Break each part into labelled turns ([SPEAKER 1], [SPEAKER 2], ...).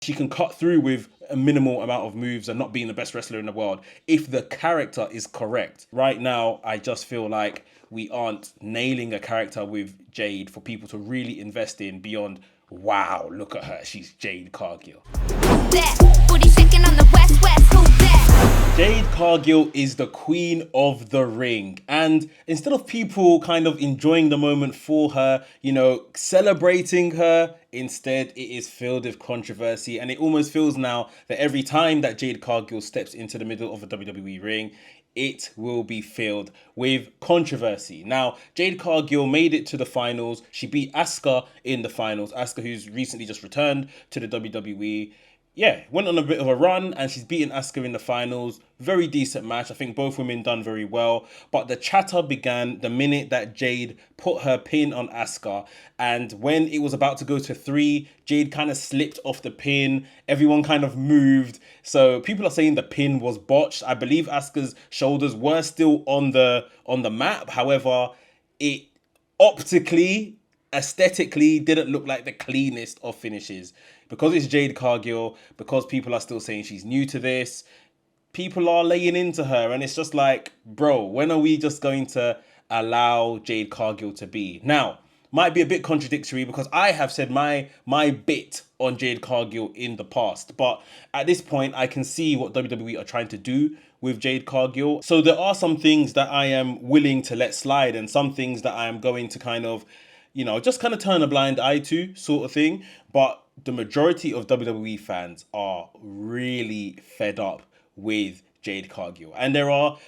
[SPEAKER 1] She can cut through with a minimal amount of moves and not being the best wrestler in the world if the character is correct. Right now, I just feel like we aren't nailing a character with Jade for people to really invest in beyond, wow, look at her, she's Jade Cargill. Jade Cargill is the queen of the ring, and instead of people kind of enjoying the moment for her, celebrating her, instead it is filled with controversy. And it almost feels now that every time that Jade Cargill steps into the middle of a WWE ring, it will be filled with controversy. Now, Jade Cargill made it to the finals. She beat Asuka in the finals. Asuka, who's recently just returned to the WWE. Yeah, went on a bit of a run and she's beaten Asuka in the finals. Very decent match. I think both women done very well. But the chatter began the minute that Jade put her pin on Asuka. And when it was about to go to 3, Jade kind of slipped off the pin. Everyone kind of moved. So people are saying the pin was botched. I believe Asuka's shoulders were still on the mat. However, it optically, aesthetically didn't look like the cleanest of finishes. Because it's Jade Cargill, because people are still saying she's new to this, people are laying into her, and it's just like, bro, when are we just going to allow Jade Cargill to be? Now, might be a bit contradictory because I have said my bit on Jade Cargill in the past, but at this point I can see what WWE are trying to do with Jade Cargill. So there are some things that I am willing to let slide and some things that I am going to kind of, just kind of turn a blind eye to, sort of thing. But the majority of WWE fans are really fed up with Jade Cargill. And there are,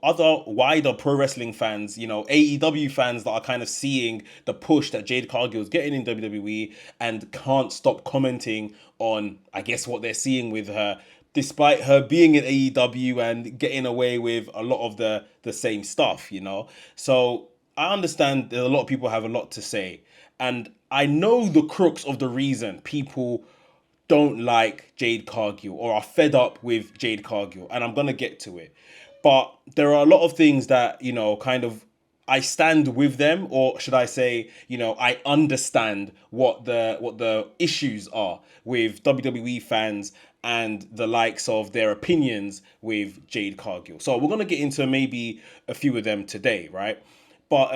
[SPEAKER 1] other wider pro wrestling fans, AEW fans that are kind of seeing the push that Jade Cargill is getting in WWE and can't stop commenting on, I guess, what they're seeing with her, despite her being in AEW and getting away with a lot of the same stuff, So I understand that a lot of people have a lot to say. And I know the crux of the reason people don't like Jade Cargill or are fed up with Jade Cargill, and I'm going to get to it. But there are a lot of things that, kind of I stand with them, or should I say, I understand what the issues are with WWE fans and the likes of their opinions with Jade Cargill. So we're going to get into maybe a few of them today, right? But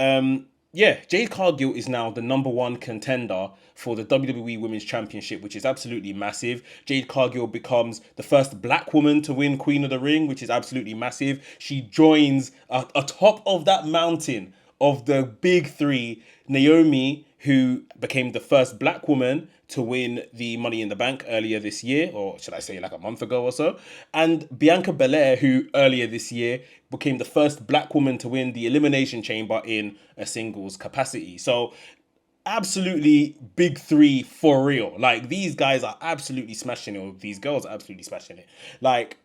[SPEAKER 1] yeah, Jade Cargill is now the #1 contender for the WWE Women's Championship, which is absolutely massive. Jade Cargill becomes the first black woman to win Queen of the Ring, which is absolutely massive. She joins atop of that mountain of the big 3, Naomi, who became the first black woman to win the Money in the Bank earlier this year, or should I say like a month ago or so, and Bianca Belair, who earlier this year became the first black woman to win the Elimination Chamber in a singles capacity. So absolutely big 3 for real. Like, these guys are absolutely smashing it, or these girls are absolutely smashing it. Like,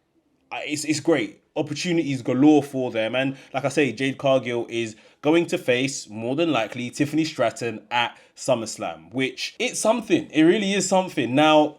[SPEAKER 1] it's great. Opportunities galore for them. And like I say, Jade Cargill is going to face, more than likely, Tiffany Stratton at SummerSlam, which it's something. It really is something. Now,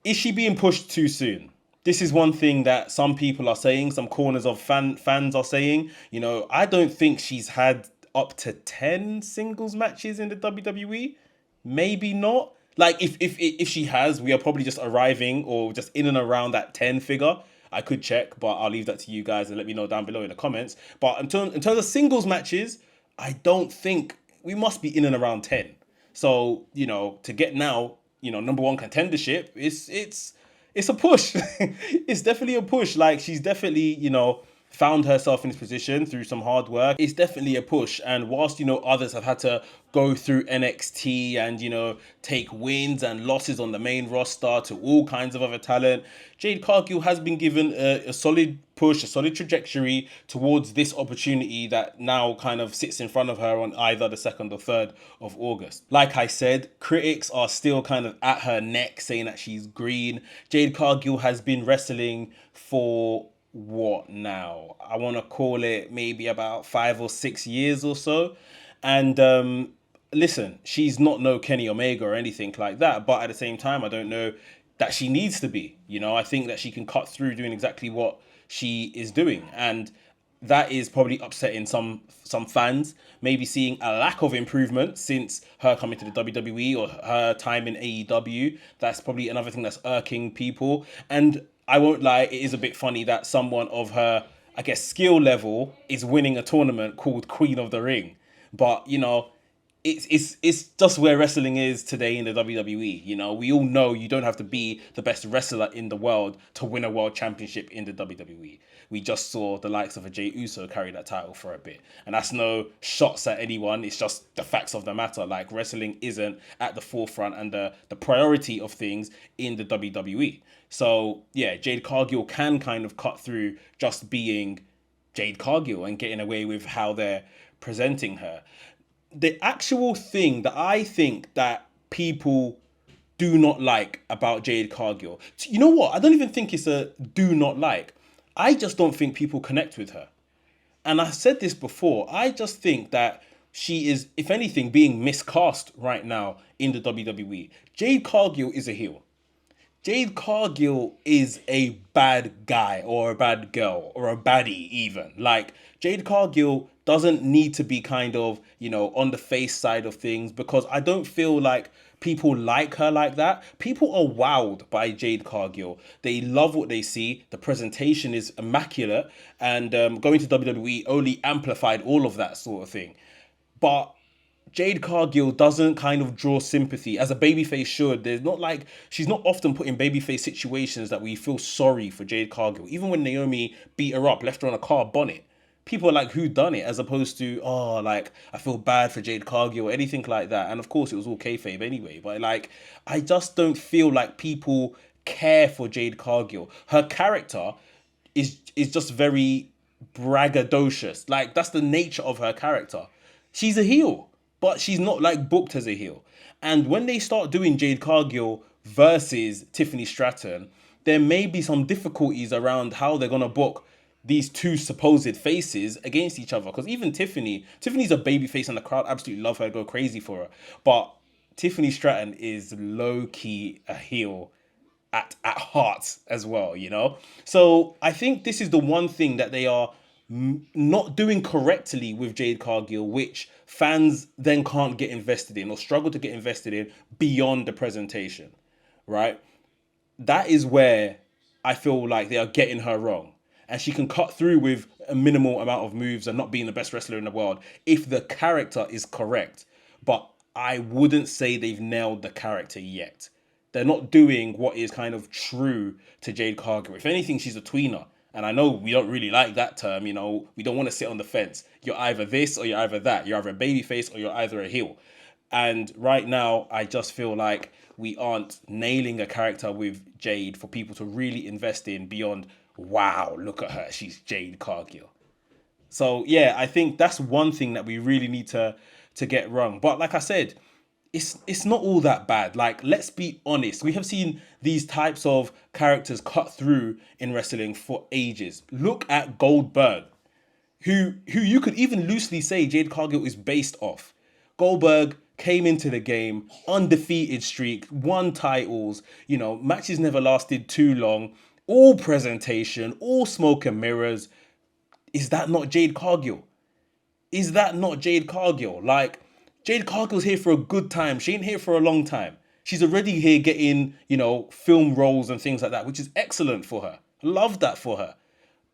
[SPEAKER 1] is she being pushed too soon? This is one thing that some people are saying, some corners of fans are saying. I don't think she's had up to 10 singles matches in the WWE. Maybe not. Like, if she has, we are probably just arriving or just in and around that 10 figure. I could check, but I'll leave that to you guys and let me know down below in the comments. But in terms of singles matches, I don't think we must be in and around 10. So, to get now, #1 contendership, it's a push. It's definitely a push. Like, she's definitely, found herself in this position through some hard work. It's definitely a push. And whilst, others have had to go through NXT and, take wins and losses on the main roster to all kinds of other talent, Jade Cargill has been given a solid push, a solid trajectory towards this opportunity that now kind of sits in front of her on either the 2nd or 3rd of August. Like I said, critics are still kind of at her neck saying that she's green. Jade Cargill has been wrestling for what now? I want to call it maybe about 5 or 6 years or so. And listen, she's not no Kenny Omega or anything like that. But at the same time, I don't know that she needs to be. I think that she can cut through doing exactly what she is doing. And that is probably upsetting some fans. Maybe seeing a lack of improvement since her coming to the WWE or her time in AEW. That's probably another thing that's irking people. And I won't lie, it is a bit funny that someone of her, I guess, skill level is winning a tournament called Queen of the Ring. But it's just where wrestling is today in the WWE. We all know you don't have to be the best wrestler in the world to win a world championship in the WWE. We just saw the likes of a Jey Uso carry that title for a bit, and that's no shots at anyone. It's just the facts of the matter. Like, wrestling isn't at the forefront and the priority of things in the WWE. So yeah, Jade Cargill can kind of cut through just being Jade Cargill and getting away with how they're presenting her. The actual thing that I think that people do not like about Jade Cargill, you know what? I don't even think it's a do not like. I just don't think people connect with her. And I said this before. I just think that she is, if anything, being miscast right now in the WWE. Jade Cargill is a heel. Jade Cargill is a bad guy or a bad girl or a baddie even. Like, Jade Cargill doesn't need to be kind of, on the face side of things, because I don't feel like people like her like that. People are wowed by Jade Cargill. They love what they see. The presentation is immaculate, and going to WWE only amplified all of that sort of thing. But Jade Cargill doesn't kind of draw sympathy as a babyface should. There's not like, she's not often put in babyface situations that we feel sorry for Jade Cargill. Even when Naomi beat her up, left her on a car bonnet, people are like, who done it? As opposed to, oh, like, I feel bad for Jade Cargill or anything like that. And of course, it was all kayfabe anyway. But like, I just don't feel like people care for Jade Cargill. Her character is just very braggadocious. Like, that's the nature of her character. She's a heel, but she's not like booked as a heel. And when they start doing Jade Cargill versus Tiffany Stratton, there may be some difficulties around how they're gonna book these two supposed faces against each other. Because even Tiffany's a baby face and the crowd absolutely love her, go crazy for her. But Tiffany Stratton is low key a heel at heart as well. So I think this is the one thing that they are not doing correctly with Jade Cargill, which fans then can't get invested in or struggle to get invested in beyond the presentation, right? That is where I feel like they are getting her wrong. And she can cut through with a minimal amount of moves and not being the best wrestler in the world if the character is correct. But I wouldn't say they've nailed the character yet. They're not doing what is kind of true to Jade Cargill. If anything, she's a tweener. And I know we don't really like that term, we don't want to sit on the fence. You're either this or you're either that. You're either a babyface or you're either a heel. And right now, I just feel like we aren't nailing a character with Jade for people to really invest in beyond, wow, look at her, she's Jade Cargill. So yeah, I think that's one thing that we really need to get wrong. But like I said, it's not all that bad. Like, let's be honest. We have seen these types of characters cut through in wrestling for ages. Look at Goldberg, who you could even loosely say Jade Cargill is based off. Goldberg came into the game, undefeated streak, won titles, matches never lasted too long, all presentation, all smoke and mirrors. Is that not Jade Cargill? Is that not Jade Cargill? Like, Jade Cargill's here for a good time. She ain't here for a long time. She's already here getting, film roles and things like that, which is excellent for her. Love that for her.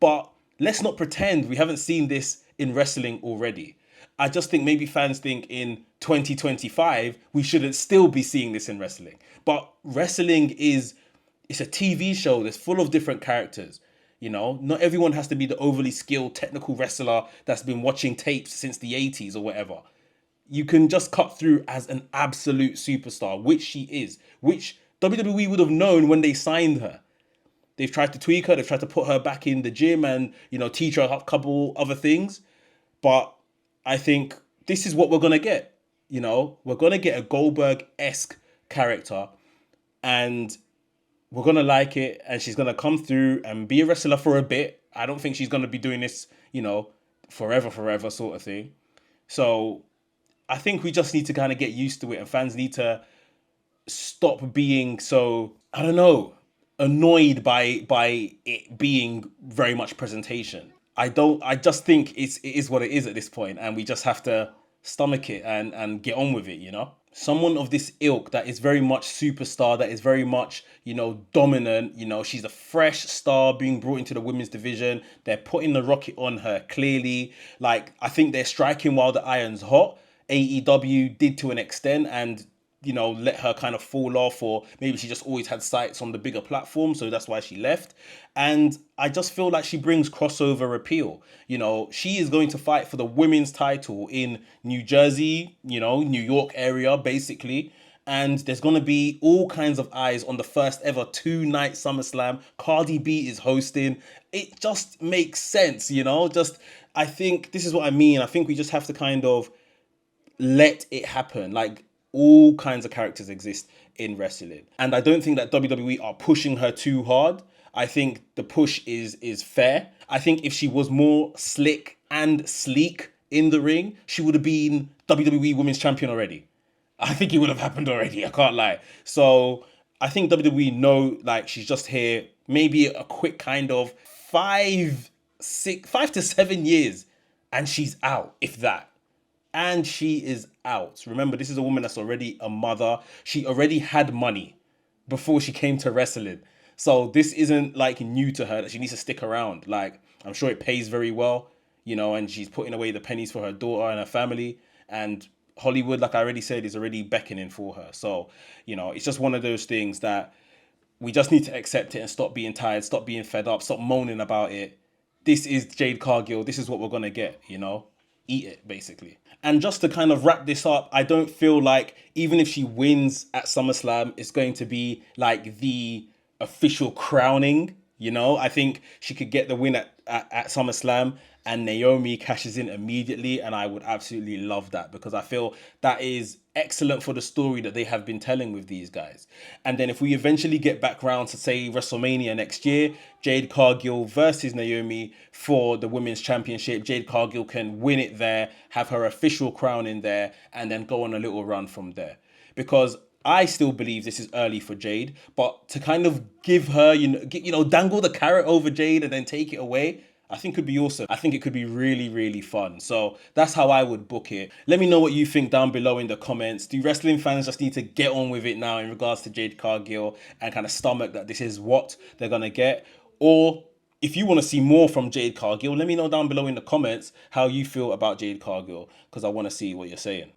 [SPEAKER 1] But let's not pretend we haven't seen this in wrestling already. I just think maybe fans think in 2025, we shouldn't still be seeing this in wrestling. But wrestling it's a TV show that's full of different characters. Not everyone has to be the overly skilled technical wrestler that's been watching tapes since the 80s or whatever. You can just cut through as an absolute superstar, which she is, which WWE would have known when they signed her. They've tried to tweak her, they've tried to put her back in the gym and, teach her a couple other things. But I think this is what we're going to get. We're going to get a Goldberg-esque character, and we're going to like it, and she's going to come through and be a wrestler for a bit. I don't think she's going to be doing this, forever sort of thing. So I think we just need to kind of get used to it, and fans need to stop being so, I don't know, annoyed by it being very much presentation. I just think it is what it is at this point, and we just have to stomach it and get on with it, you know? Someone of this ilk that is very much superstar, that is very much, dominant, she's a fresh star being brought into the women's division. They're putting the rocket on her clearly. Like, I think they're striking while the iron's hot. AEW did to an extent, and let her kind of fall off, or maybe she just always had sights on the bigger platform, so that's why she left. And I just feel like she brings crossover appeal. She is going to fight for the women's title in New Jersey, New York area, basically. And there's going to be all kinds of eyes on the first ever 2-night SummerSlam. Cardi B is hosting. It just makes sense, I think this is what I mean. I think we just have to kind of let it happen. Like, all kinds of characters exist in wrestling, and I don't think that WWE are pushing her too hard. I think the push is fair. I think if she was more slick and sleek in the ring, she would have been WWE Women's Champion already. I think it would have happened already. I can't lie. So I think WWE know, like, she's just here maybe a quick kind of 5 to 7 years, and she's out, if that. And she is out. Remember, this is a woman that's already a mother. She already had money before she came to wrestling. So this isn't like new to her that she needs to stick around. Like, I'm sure it pays very well, and she's putting away the pennies for her daughter and her family. And Hollywood, like I already said, is already beckoning for her. So, it's just one of those things that we just need to accept it and stop being tired, stop being fed up, stop moaning about it. This is Jade Cargill. This is what we're going to get, Eat it, basically. And just to kind of wrap this up, I don't feel like even if she wins at SummerSlam, it's going to be the official crowning. I think she could get the win at SummerSlam and Naomi cashes in immediately. And I would absolutely love that, because I feel that is excellent for the story that they have been telling with these guys. And then if we eventually get back round to, say, WrestleMania next year, Jade Cargill versus Naomi for the Women's Championship, Jade Cargill can win it there, have her official crown in there, and then go on a little run from there. Because I still believe this is early for Jade, but to kind of give her, dangle the carrot over Jade and then take it away, I think could be awesome. I think it could be really, really fun. So that's how I would book it. Let me know what you think down below in the comments. Do wrestling fans just need to get on with it now in regards to Jade Cargill and kind of stomach that this is what they're going to get? Or if you want to see more from Jade Cargill, let me know down below in the comments how you feel about Jade Cargill, because I want to see what you're saying.